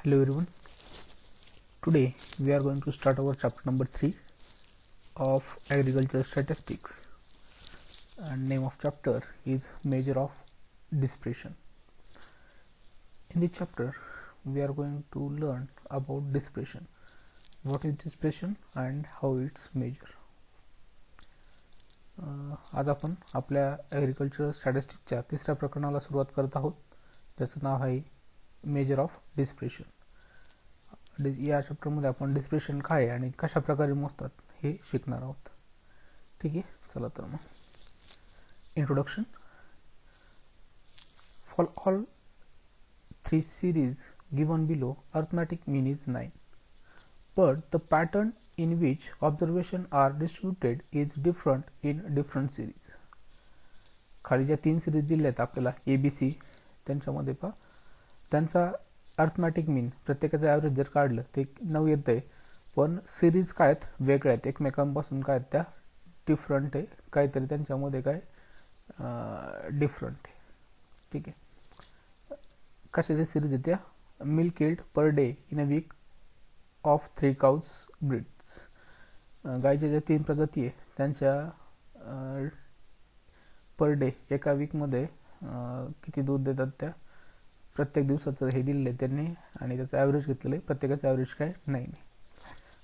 Hello everyone. Today we are going to start our chapter number 3 of agricultural statistics, and name of chapter is measure of dispersion. In this chapter we are going to learn about dispersion, what is dispersion and how it's measured. आज आपण आपल्या agricultural स्टॅटिस्टिक्सच्या तिसऱ्या प्रकरणाला सुरुवात करत आहोत, ज्याचं नाव आहे मेजर ऑफ डिस्पर्शन. या चॅप्टरमध्ये आपण डिस्पर्शन काय आणि कशा प्रकारे मोजतात हे शिकणार आहोत. ठीक आहे, चला तर मग introduction. For all three series given below, arithmetic mean is 9, but the pattern in which observations are distributed is different in different series. खाली ज्या 3 सिरीज दिल्या आहेत आपल्याला ABC, त्यांच्यामध्ये पहा त्यांचा अर्थमॅटिक मीन प्रत्येकाचं ॲव्हरेज जर काढलं ते 9 येतं आहे, पण सिरीज काय आहेत वेगळ्या आहेत एकमेकांपासून, काय आहेत त्या डिफरंट आहे, काहीतरी त्यांच्यामध्ये काय डिफरंट आहे. ठीक आहे, कशाच्या सिरीज आहेत त्या? Milk yield per day in a week of 3 cows breeds. गायच्या ज्या 3 प्रजाती आहे त्यांच्या पर डे एका वीकमध्ये किती दूध देतात त्या प्रत्येक दिवसाचं हे दिलेलं आहे त्यांनी, आणि त्याचं ॲव्हरेज घेतलेलं आहे. प्रत्येकाचं ॲव्हरेज काय 9 आहे.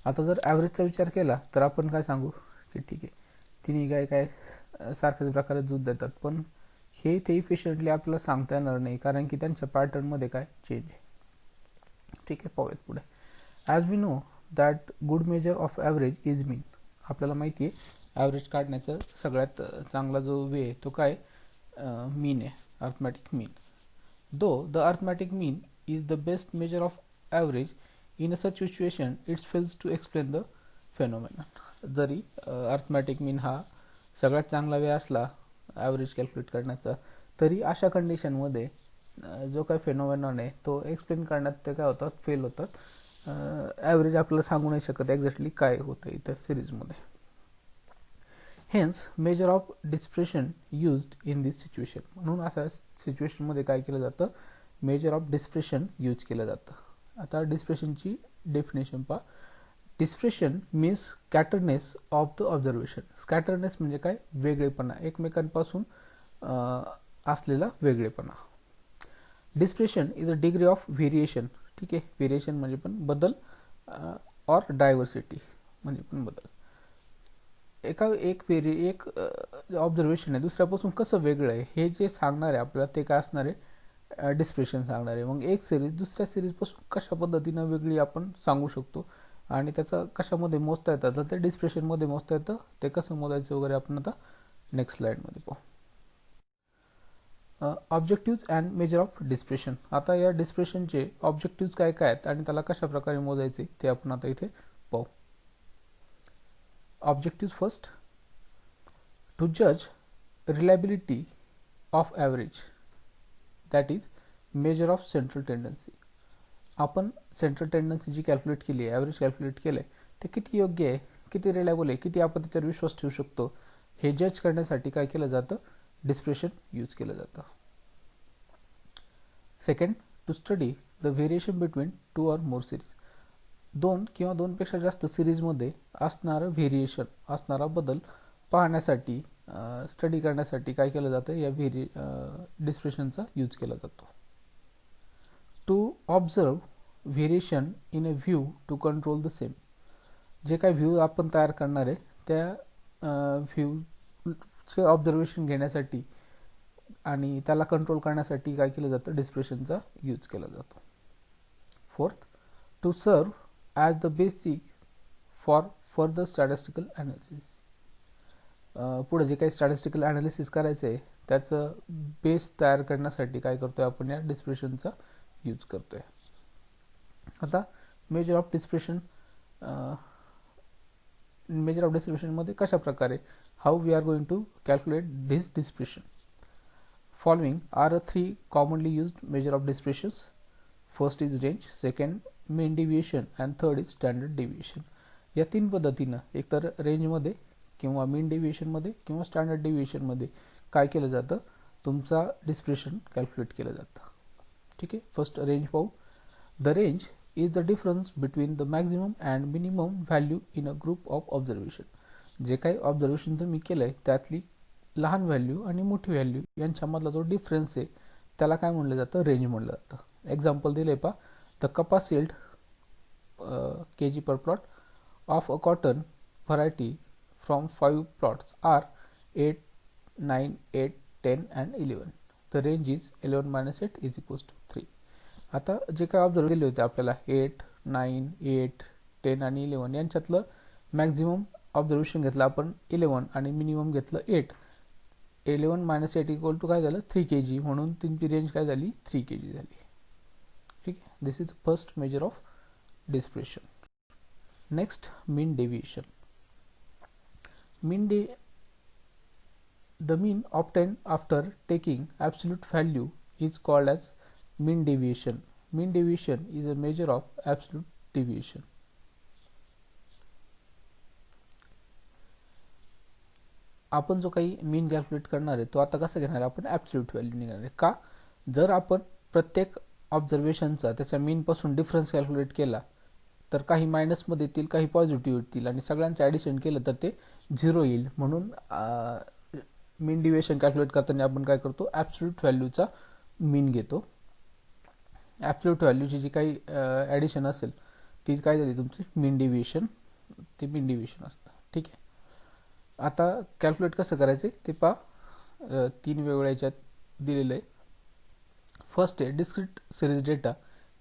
आता जर ॲव्हरेजचा विचार केला तर आपण काय सांगू की ठीक आहे तिन्ही गाय काय सारख्याच प्रकारे दूध देतात, पण हे ते इफिशियंटली आपल्याला सांगता येणार नाही, कारण की त्यांच्या पॅटर्नमध्ये काय चेंज आहे. ठीक आहे, पाहूयात पुढे. As we know that good measure of average is mean. आपल्याला माहिती आहे ॲव्हरेज काढण्याचा सगळ्यात चांगला जो वे आहे तो काय मीन आहे, arithmetic mean. Though the arithmetic mean is the best measure of average, in such situation it fails to explain the phenomenon. जरी अर्थमॅटिक मीन हा सगळ्यात चांगला वे असला ॲव्हरेज कॅल्क्युलेट करण्याचा, तरी अशा कंडिशनमध्ये जो काय फेनोमेनॉन आहे तो एक्सप्लेन करण्यात ते काय होतात, फेल होतात. ॲव्हरेज आपल्याला सांगू नाही शकत एक्झॅक्टली काय होतं इथं सिरीजमध्ये. Hence measure of dispersion used in this situation. म्हणून अशा सिच्युएशनमध्ये काय केलं जातं, मेजर ऑफ डिस्पर्शन यूज केलं जातं. आता डिस्पर्शनची डेफिनेशन पहा. Dispersion means scatterness of the observation. Scatterness म्हणजे काय, वेगळेपणा, एकमेकांपासून असलेला वेगळेपणा. Dispersion is a degree of variation. ठीक आहे, व्हेरिएशन म्हणजे पण बदल, ऑर डायव्हर्सिटी म्हणजे पण बदल. एक ऑब्झर्वेशन आहे दुसऱ्यापासून कसं वेगळं आहे हे जे सांगणार आहे आपल्याला ते काय असणार आहे, डिस्पर्शन सांगणार आहे. मग एक सिरीज दुसऱ्या सिरीजपासून कशा पद्धतीनं वेगळी आपण सांगू शकतो आणि त्याचं कशामध्ये मोजता येतं, तर ते डिस्पर्शनमध्ये मोजता येतं. ते कसं मोजायचं वगैरे आपण आता नेक्स्ट स्लाइडमध्ये पाहू. Objectives and major of dispersion. आता या डिस्पर्शनचे ऑब्जेक्टिव्ज काय काय आहेत आणि त्याला कशा प्रकारे मोजायचे ते आपण आता इथे पाहू. Objectives first, to judge reliability of average, that is measure of central tendency. आपण सेंट्रल टेंडन्सी जी कॅल्क्युलेट केली आहे, ॲव्हरेज कॅल्क्युलेट केलं आहे, ते किती योग्य आहे, किती रिलायबल आहे, किती आपण त्याच्यावर विश्वास ठेवू शकतो हे जज करण्यासाठी काय केलं जातं, डिस्पर्शन यूज केलं जातं. Second, to study the variation between 2 or more series. 2 किंवा 2 पेक्षा जास्त सिरीजमध्ये असणारं व्हेरिएशन, असणारा बदल पाहण्यासाठी, स्टडी करण्यासाठी काय केलं जातं, या डिस्पर्शनचा यूज केला जातो. To observe variation in a view to control the same. जे काय व्ह्यू आपण तयार करणार आहे त्या व्ह्यूचे ऑब्झर्वेशन घेण्यासाठी आणि त्याला कंट्रोल करण्यासाठी काय केलं जातं, डिस्पर्शनचा यूज केला जातो. Fourth, to serve as the basic for further statistical analysis. पुढे जे काही स्टॅटिस्टिकल ॲनालिसिस करायचं आहे त्याचं बेस तयार करण्यासाठी काय करतोय आपण, या डिस्पर्शनचा यूज करतोय. आता measure of dispersion, measure of डिस्पर्शनमध्ये कशा प्रकारे, how we are going to calculate this dispersion. Following are 3 commonly used measure of dispersions. First is range, second mean deviation and third is standard deviation. या 3 पद्धतीनं एकतर रेंजमध्ये किंवा main डिव्हिएशनमध्ये किंवा standard डिव्हिएशनमध्ये काय केलं जातं, तुमचा डिस्पर्शन कॅल्क्युलेट केलं जातं. ठीक आहे, फर्स्ट रेंज पाहू. The range is the difference between the maximum and minimum value in a group of observation. जे काही ऑब्झर्वेशन तुम्ही केलंय त्यातली लहान व्हॅल्यू आणि मोठी व्हॅल्यू यांच्यामधला जो डिफरन्स आहे त्याला काय म्हणलं जातं, रेंज म्हणलं जातं. एक्झाम्पल दिले पहा, द कपास yield kg per plot of a cotton variety from 5 plots are 8, 9, 8, 10 and 11. The range is 11 minus 8 is equals to 3. आता जे काय ऑब्झर्व दिले होते आपल्याला 8, 9, 8, 10 आणि 11 यांच्यातलं मॅक्झिमम ऑब्झर्वेशन घेतलं आपण 11 आणि मिनिमम घेतलं 8. 11 मायनस 8 इक्वल टू काय झालं 3 kg, म्हणून तुमची रेंज काय झाली 3 kg झाली. ठीक आहे, this is first measure of dispersion. Next, mean deviation. The mean obtained after taking absolute value is called as mean deviation. Mean deviation is a measure of absolute deviation. आपण जो काही मीन calculate करणार आहे तो आता कसा घेणार आहे, आपण ॲब्सोल्यूट व्हॅल्यू निघणार आहे. का, जर आपण प्रत्येक ऑब्झर्वेशनचा त्याच्या मीन पासून डिफरन्स कॅल्क्युलेट केला तर काही मायनसमध्ये येतील, काही पॉझिटिव्ह येतील आणि सगळ्यांचं ॲडिशन केलं तर ते 0 येईल. म्हणून मीन डिव्हिएशन कॅल्क्युलेट करताना आपण काय करतो, ॲब्सोल्यूट व्हॅल्यूचा मीन घेतो. ॲब्सोल्यूट व्हॅल्यूची जी काही ॲडिशन असेल ती काय झाली तुमची मीन डिव्हिएशन, ते मीन डिव्हिएशन असतं. ठीक आहे, आता कॅल्क्युलेट कसं करायचं ते पहा. 3 वेगवेगळ्या याच्यात दिलेलं आहे. फर्स्ट आहे डिस्क्रीट सिरीज डेटा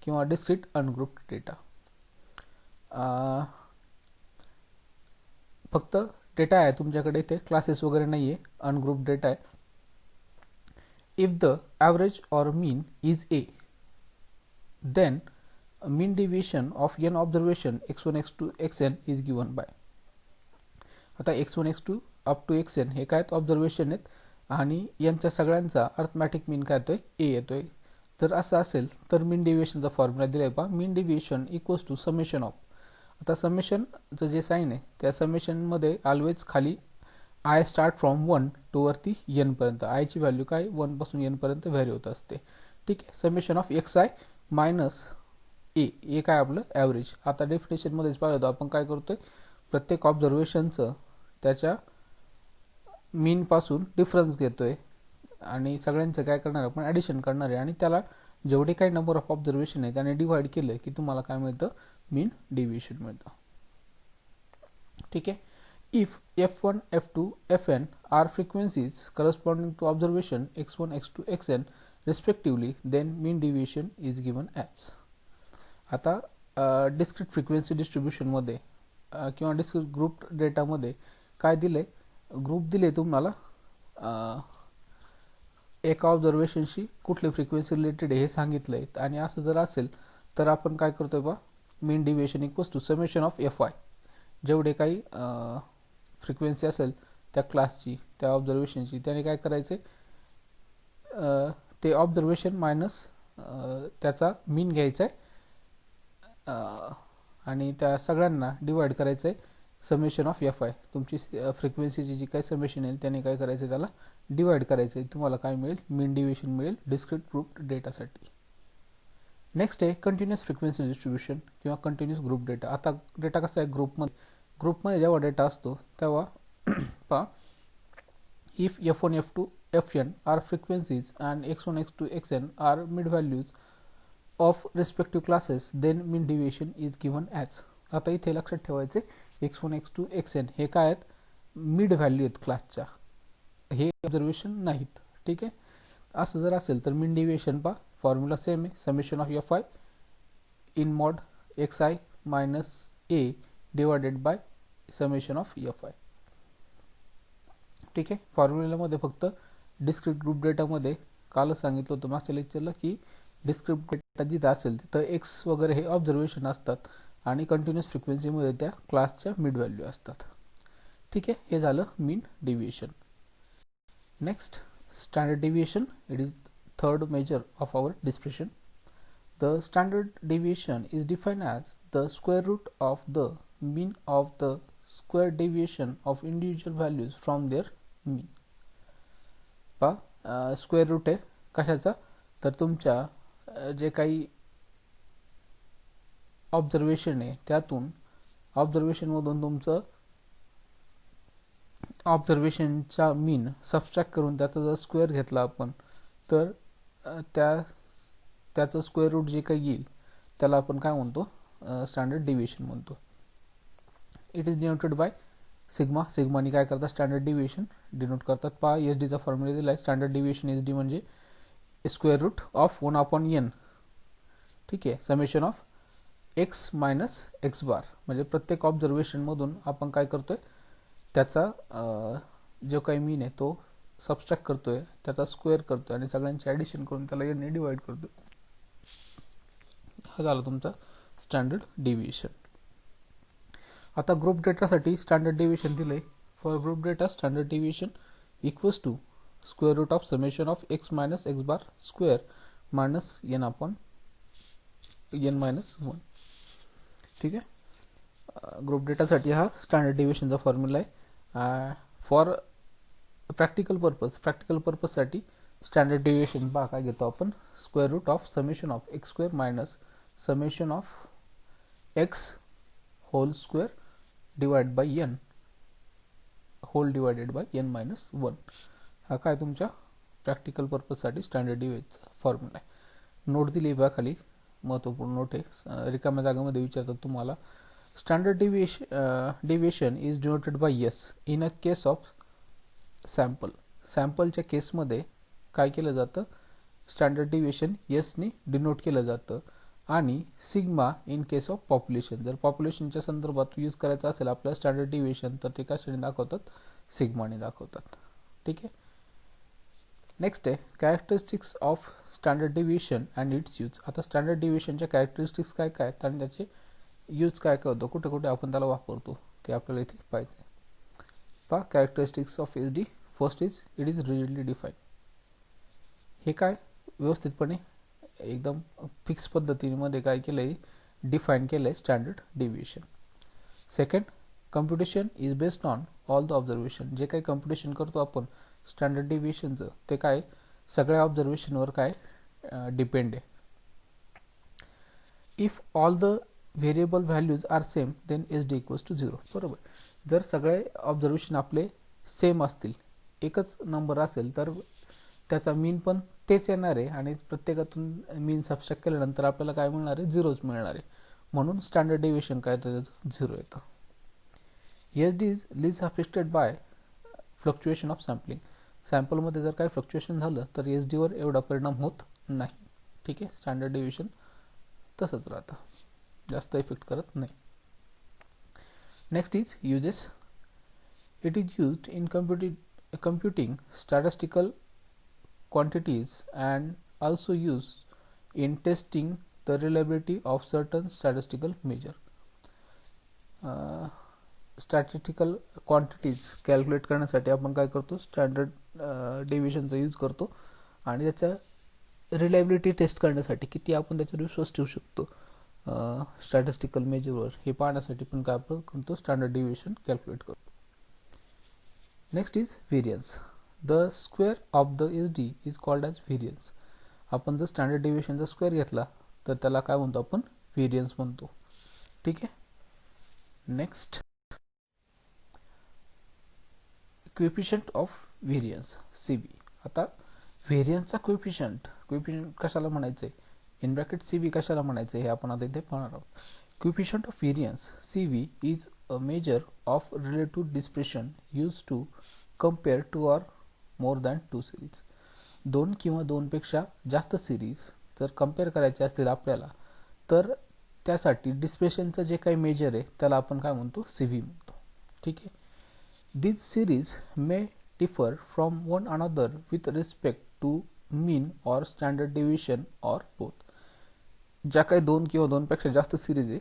किंवा डिस्क्रीट अनग्रुप्ड डेटा. फक्त डेटा आहे तुमच्याकडे, इथे क्लासेस वगैरे नाही आहे, अनग्रुप डेटा आहे. If the average or mean is A, then mean deviation of N observation x1 x2 xn is given by. आता x1 x2 up to xn हे काय ऑब्झर्वेशन आहेत आणि यांच्या सगळ्यांचा अर्थमॅटिक मीन काय येतोय, ए येतोय. जर असं असेल तर मीन डिव्हिएशनचा फॉर्म्युला दिलाय पहा, मीन deviation equals to summation of. आता समेशनचं जे साईन आहे त्या समेशनमध्ये ऑलवेज खाली आय स्टार्ट फ्रॉम 1 टू वरती एन पर्यंत. आयची व्हॅल्यू काय 1 पासून एन पर्यंत व्हॅरी होत असते. ठीक आहे, summation of X I minus A काय आपलं ॲव्हरेज. आता डेफिनेशनमध्येच पाहिलं तर आपण काय करतोय, प्रत्येक ऑब्झर्वेशनचं त्याच्या मीन पासून डिफरन्स घेतोय आणि सगळ्यांचं काय करणार आपण ॲडिशन करणार आहे आणि त्याला जेवढे काही नंबर ऑफ ऑब्झर्वेशन आहे त्याने डिवाइड केलं की तुम्हाला काय मिळतं, मीन डिव्हिएशन मिळतं. ठीक आहे, if f1 f2 fn are frequencies corresponding to observation x1 x2 xn respectively, then mean deviation is given as. आता डिस्क्रीट फ्रिक्वेन्सी डिस्ट्रीब्युशनमध्ये किंवा डिस्क्रीट ग्रुप डेटामध्ये काय दिले, ग्रुप दिले तुम्हाला एका ऑब्झर्वेशनशी कुठली फ्रिक्वेन्सी रिलेटेड आहे हे सांगितलं आहे. आणि असं जर असेल तर आपण काय करतोय बा, mean deviation equals to summation of F I. जेवढे काही फ्रिक्वेन्सी असेल त्या क्लासची त्या ऑब्झर्वेशनची त्याने काय करायचे, ते ऑब्झर्वेशन मायनस त्याचा मीन घ्यायचा आहे आणि त्या सगळ्यांना डिवाइड करायचं आहे समेशन ऑफ एफ आय. तुमची फ्रिक्वेन्सीची जी काही समेशन येईल त्याने काय करायचं, त्याला डिवाइड करायचं आहे. तुम्हाला काय मिळेल, मीन डिव्हिएशन मिळेल डिस्क्रीट ग्रुप डेटासाठी. नेक्स्ट आहे कंटिन्युअस फ्रिक्वेन्सी डिस्ट्रीब्युशन किंवा कंटिन्युअस ग्रुप डेटा. आता डेटा कसा आहे, ग्रुपमध्ये जेव्हा डेटा असतो तेव्हा पहा, if f1 f2 fn are frequencies and x1 x2 xn are mid values of respective classes, then mean deviation is given as. आता इथे लक्षात ठेवायचे x1 x2 xn हे काय आहेत, मिड व्हॅल्यू आहेत क्लासच्या, हे ऑब्झर्वेशन नाहीत. ठीक आहे, असं जर असेल तर मीन डिव्हिएशन पहा, फॉर्म्युला सेम आहे, summation of F I in mod x I minus A divided by summation of F I. ठीक आहे, फॉर्म्युलामध्ये फक्त डिस्क्रीट ग्रुप डेटामध्ये कालच सांगितलं होतं मागच्या लेक्चरला की डिस्क्रीट डेटा जिथं असेल तिथं एक्स वगैरे हे ऑब्झर्वेशन असतात आणि कंटिन्युअस फ्रिक्वेन्सीमध्ये त्या क्लासच्या मिड व्हॅल्यू असतात. ठीक आहे, हे झालं mean deviation. Next, standard deviation. It is third measure of our dispersion. The standard deviation is defined as the square root of the mean of the square deviation of individual values from their mean. Square root आहे कशाचा, तर तुमच्या जे काही observation आहे त्यातून ऑब्झर्वेशनमधून तुमचं ऑब्झर्वेशनचा मीन subtract करून त्याचा जर स्क्वेअर घेतला आपण तर त्याचं स्क्वेअर रूट जे काही येईल त्याला आपण काय म्हणतो स्टँडर्ड डिव्हिएशन म्हणतो. It is denoted by sigma. सिग्मानी काय करतात स्टँडर्ड डिव्हिएशन डिनोट करतात. पहा एस डीचा फॉर्म्युला दिला आहे. स्टँडर्ड डिव्हिएशन एस डी म्हणजे स्क्वेअर रूट ऑफ 1/n. ठीक आहे, summation of X minus X bar. म्हणजे प्रत्येक ऑब्झर्वेशनमधून आपण काय करतोय त्याचा जो काही मीन आहे तो सबस्ट्रॅक्ट करतोय, त्याचा स्क्वेअर करतोय आणि सगळ्यांचे ॲडिशन करून त्याला याने डिवाइड करतोय. हा झाला तुमचा स्टँडर्ड डिव्हिएशन. आता ग्रुप डेटासाठी स्टँडर्ड डिव्हिएशन दिले. For group data standard deviation equals to square root of summation of X minus X bar square minus n upon n minus 1. ठीक आहे, ग्रुप डेटासाठी हा स्टँडर्ड डिव्हिएशनचा फॉर्म्युला आहे. फॉर प्रॅक्टिकल पर्पजसाठी स्टँडर्ड डिव्हिएशन पहा काय घेतो आपण, square root of summation of X square minus summation of X whole square divide by n hole divided by n minus 1. हा काय तुमच्या प्रॅक्टिकल पर्पजसाठी स्टँडर्ड डिव्हिएशनचा फॉर्म्युला आहे. नोट दिली बघा खाली, महत्त्वपूर्ण नोट आहे, रिकाम्या जागेमध्ये विचारतात तुम्हाला. Standard deviation is denoted by S in a case of sample. सॅम्पलच्या केसमध्ये काय केलं जातं, स्टँडर्ड डिव्हिएशन एसनी डिनोट केलं जातं. आणि sigma in case of population. जर पॉप्युलेशनच्या संदर्भात यूज करायचं असेल आपल्याला स्टँडर्ड डिव्हिएशन तर ते कशाने दाखवतात, सिग्माने दाखवतात. ठीक आहे, नेक्स्ट आहे characteristics of standard deviation and its use. आता स्टँडर्ड डिव्हिएशनच्या कॅरेक्टरिस्टिक्स काय काय आहेत आणि त्याचे यूज काय काय होतं, कुठे कुठे आपण त्याला वापरतो ते आपल्याला इथे पाहायचं आहे. पहा characteristics of S D. First is it is rigidly define. हे काय व्यवस्थितपणे एकदम फिक्स पद्धतीमध्ये काय केलं आहे, डिफाईन केलं आहे standard deviation. Second, computation is based on all the observation. जे काही कम्प्युटेशन करतो आपण स्टँडर्ड डिव्हिएशनचं ते काय सगळ्या ऑब्झर्वेशनवर काय डिपेंड आहे. If all the variable values are same then S D equals to 0. बरोबर, जर सगळे ऑब्झर्वेशन आपले सेम असतील, एकच नंबर असेल तर त्याचा मीन पण तेच येणार आहे आणि प्रत्येकातून मीन सबस्ट्रॅक्ट केल्यानंतर आपल्याला काय मिळणार आहे, झिरोच मिळणार आहे. म्हणून स्टँडर्ड डिव्हिएशन काय तर त्याचं 0 येतं. S D is least affected by fluctuation of sampling. सॅम्पलमध्ये जर काही फ्लक्च्युएशन झालं तर एस डीवर एवढा परिणाम होत नाही. ठीक आहे, स्टँडर्ड डिव्हिएशन तसंच राहतं, जास्त इफेक्ट करत नाही. Next is uses. It is used in computing statistical quantities and also used in testing the reliability of certain statistical measure. Statistical quantities calculate करण्यासाठी आपण काय करतो, स्टँडर्ड डिव्हिएशनचा यूज करतो आणि त्याच्या रिलायबिलिटी टेस्ट करण्यासाठी किती आपण त्याच्यावर विश्वास ठेवू शकतो स्टॅटिस्टिकल मेजरवर हे पाहण्यासाठी पण काय आपण करतो, स्टँडर्ड डिव्हिएशन कॅल्क्युलेट करतो. Next is variance. The square of the S D is called as variance. आपण जर स्टँडर्ड डिव्हिएशनचा स्क्वेअर घेतला तर त्याला काय म्हणतो आपण, व्हेरियन्स म्हणतो. ठीक आहे, next coefficient of variance CB. आता व्हेरियन्सचा कोएफिशियंट कशाला म्हणायचं, इन ब्रॅकेट सीबी कशाला म्हणायचं हे आपण आता इथे पाहणार आहोत. Coefficient of variance CV is a measure of relative dispersion used to compare two or more than two series. दोन किंवा दोनपेक्षा जास्त सिरीज जर कंपेअर करायचे असतील आपल्याला तर त्यासाठी डिस्पर्शनचं जे काही मेजर आहे त्याला आपण काय म्हणतो, सीबी म्हणतो. ठीक आहे, these series may differ from one another with respect to mean or standard deviation or both. ज्या काही दोन किंवा दोनपेक्षा जास्त सिरीज आहे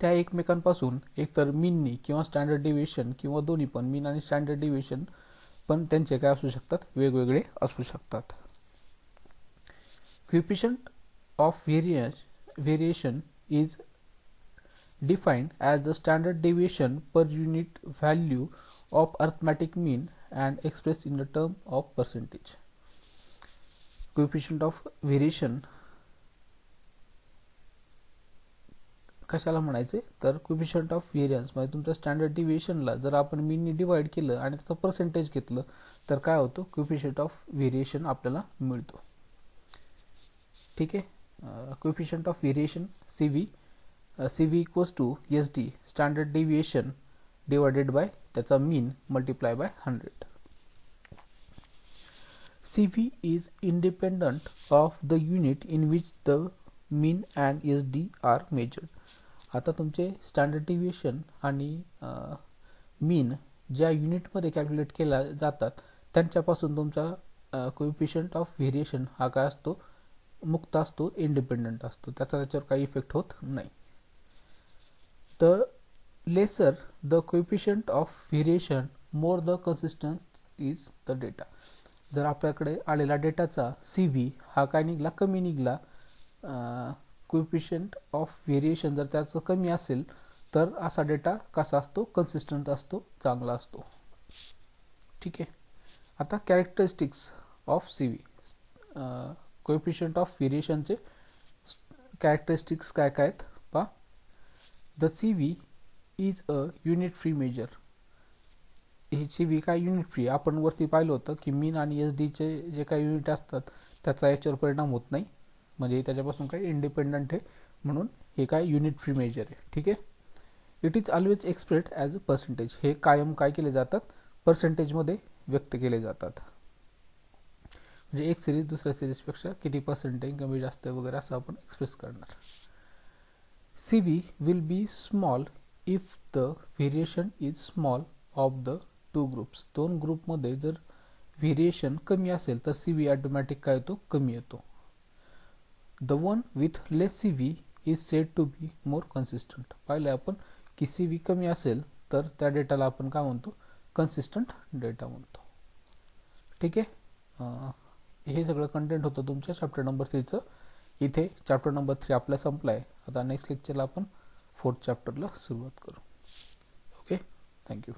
त्या एकमेकांपासून एकतर मीननी किंवा स्टँडर्ड डिव्हिएशन किंवा दोन्ही पण मीन आणि स्टँडर्ड डिव्हिएशन पण त्यांचे काय असू शकतात, वेगवेगळे असू शकतात. Coefficient of variation is defined as the standard deviation per unit value of arithmetic mean and expressed in the term of percentage. Coefficient of variation कशाला म्हणायचे तर कोएफिशियंट ऑफ व्हेरियन्स म्हणजे तुमच्या स्टँडर्ड डिव्हिएशनला जर आपण मीननी डिवाइड केलं आणि त्याचं पर्सेंटेज घेतलं तर काय होतं कोएफिशियंट ऑफ व्हेरिएशन आपल्याला मिळतो. ठीक आहे. Coefficient of variation CV equals to SD standard deviation divided by त्याचा mean multiply by 100. CV is independent of the unit in which the mean and SD are measured. आता तुमचे standard deviation आणि मीन ज्या युनिटमध्ये कॅल्क्युलेट केला जातात त्यांच्यापासून तुमचा कोएफिशियंट ऑफ व्हेरिएशन हा काय असतो मुक्त असतो, इंडिपेंडंट असतो, त्याचा त्याच्यावर काही इफेक्ट होत नाही. The lesser the coefficient of variation more the consistence is the data. जर आपल्याकडे आलेला डेटाचा CV हा काय निघला कमी निघला, कोएफिशियंट ऑफ व्हेरिएशन जर त्याचं कमी असेल तर असा डेटा कसा असतो कन्सिस्टंट असतो, चांगला असतो. ठीक आहे. आता characteristics of CV coefficient of व्हेरिएशनचे कॅरेक्टरिस्टिक्स काय काय आहेत पहा. The CV is a unit free measure. ही CV काय युनिट फ्री, आपण वरती पाहिलं होतं की मीन आणि SD जे काही युनिट असतात त्याचा याच्यावर परिणाम होत नाही, म्हणजे त्याच्यापासून काही इंडिपेंडंट आहे, म्हणून हे काय युनिट फ्री मेजर आहे. ठीक आहे. It is always expressed as a percentage. हे कायम काय केले जातात पर्सेंटेजमध्ये व्यक्त केले जातात. म्हणजे एक सिरीज दुसऱ्या सिरीजपेक्षा किती पर्सेंटेज कमी जास्त वगैरे असं आपण एक्सप्रेस करणार. CV will be small if the variation is small of the two groups. दोन ग्रुपमध्ये जर व्हेरिएशन कमी असेल तर CV ऑटोमॅटिक काय येतो कमी येतो. The one with less CV is said to be more consistent. पाहिलं आपण की CV कमी असेल तर त्या डेटाला आपण काय म्हणतो कन्सिस्टंट डेटा म्हणतो. ठीक आहे. हे सगळं कंटेंट होतं तुमच्या चॅप्टर नंबर 3चं. इथे चॅप्टर नंबर 3 आपला संपलाय. आता नेक्स्ट लेक्चरला आपण 4th चॅप्टरला सुरुवात करू. Okay, thank you.